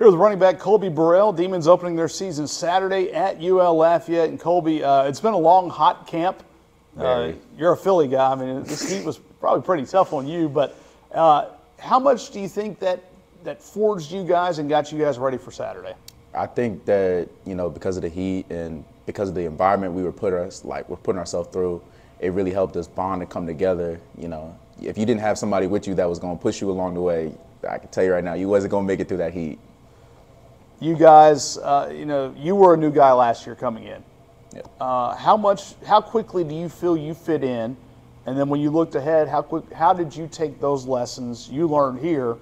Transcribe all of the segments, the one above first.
Here with running back Kolbe Burrell. Demons opening their season Saturday at UL Lafayette. And Kolbe, it's been a long, hot camp. You're a Philly guy. I mean, this heat was probably pretty tough on you. But how much do you think that forged you guys and got you guys ready for Saturday? I think that, because of the heat and because of the environment we're putting ourselves through, it really helped us bond and come together. If you didn't have somebody with you that was going to push you along the way, I can tell you right now, you wasn't going to make it through that heat. You guys, you were a new guy last year coming in. Yep. How quickly do you feel you fit in? And then when you looked ahead, how did you take those lessons you learned here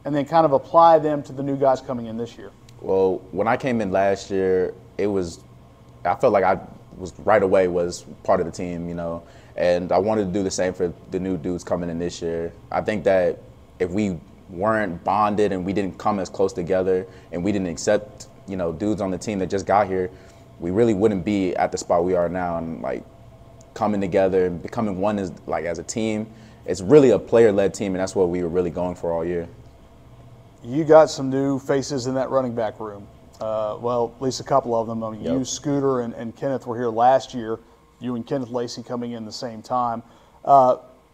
and then kind of apply them to the new guys coming in this year? Well, when I came in last year, I felt like I was right away was part of the team, and I wanted to do the same for the new dudes coming in this year. I think that if we weren't bonded and we didn't come as close together and we didn't accept, dudes on the team that just got here, we really wouldn't be at the spot we are now. And coming together and becoming one as a team, it's really a player-led team, and that's what we were really going for all year. You got some new faces in that running back room. Well, at least a couple of them. I mean, Yep. You, Scooter, and Kenneth were here last year. You and Kenneth Lacey coming in the same time.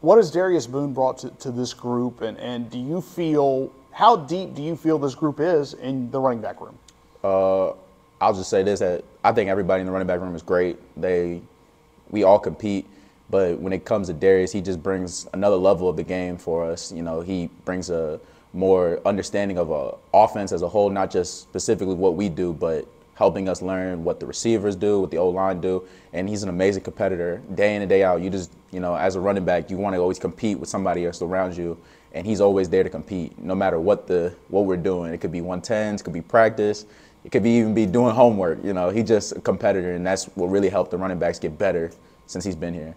What has Darius Boone brought to this group, and do you feel, how deep do you feel this group is in the running back room? I'll just say this, that I think everybody in the running back room is great. We all compete, but when it comes to Darius, he just brings another level of the game for us. He brings a more understanding of offense as a whole, not just specifically what we do, but helping us learn what the receivers do, what the O-line do, and he's an amazing competitor day in and day out. You just, as a running back, you want to always compete with somebody else around you, and he's always there to compete, no matter what we're doing. It could be 110s, it could be practice, it could even be doing homework. He's just a competitor, and that's what really helped the running backs get better since he's been here.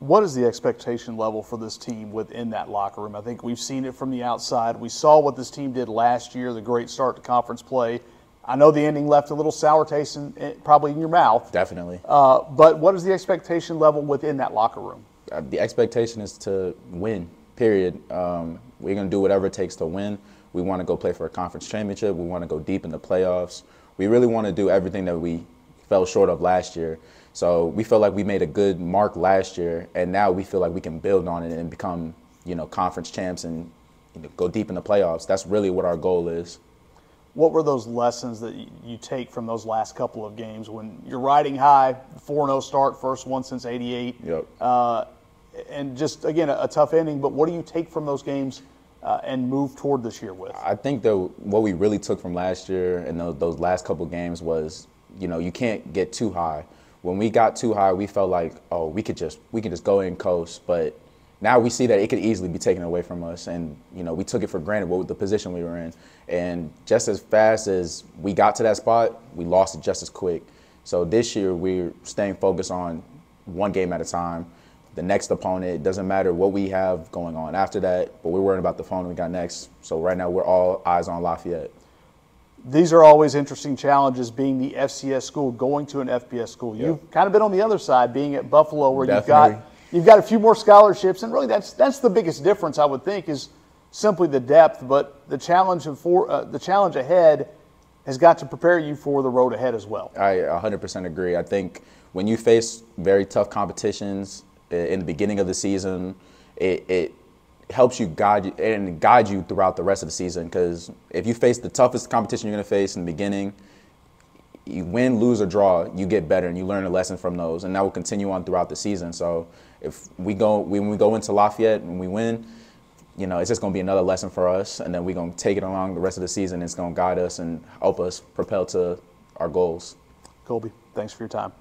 What is the expectation level for this team within that locker room? I think we've seen it from the outside. We saw what this team did last year, the great start to conference play. I know the ending left a little sour taste probably in your mouth. Definitely. But what is the expectation level within that locker room? The expectation is to win, period. We're going to do whatever it takes to win. We want to go play for a conference championship. We want to go deep in the playoffs. We really want to do everything that we fell short of last year. So we feel like we made a good mark last year, and now we feel like we can build on it and become, conference champs and go deep in the playoffs. That's really what our goal is. What were those lessons that you take from those last couple of games when you're riding high, 4-0 start, first one since '88, Yep. And just, again, a tough ending, but what do you take from those games and move toward this year with? I think that what we really took from last year and those last couple games was, you can't get too high. When we got too high, we felt like, oh, we could just go and coast, but now we see that it could easily be taken away from us, and we took it for granted with the position we were in. And just as fast as we got to that spot, we lost it just as quick. So this year we're staying focused on one game at a time. The next opponent, it doesn't matter what we have going on after that, but we're worrying about the opponent we got next. So right now we're all eyes on Lafayette. These are always interesting challenges, being the FCS school, going to an FBS school. Yep. You've kind of been on the other side, being at Buffalo, where Definitely. you've got a few more scholarships, and really that's the biggest difference, I would think, is simply the depth. But the challenge ahead has got to prepare you for the road ahead as well. I 100% agree. I think when you face very tough competitions in the beginning of the season, it helps you guide you throughout the rest of the season, because if you face the toughest competition you're going to face in the beginning, you win, lose, or draw, you get better and you learn a lesson from those, and that will continue on throughout the season. So when we go into Lafayette and we win, it's just going to be another lesson for us, and then we're going to take it along the rest of the season. It's going to guide us and help us propel to our goals. Kolbe, thanks for your time.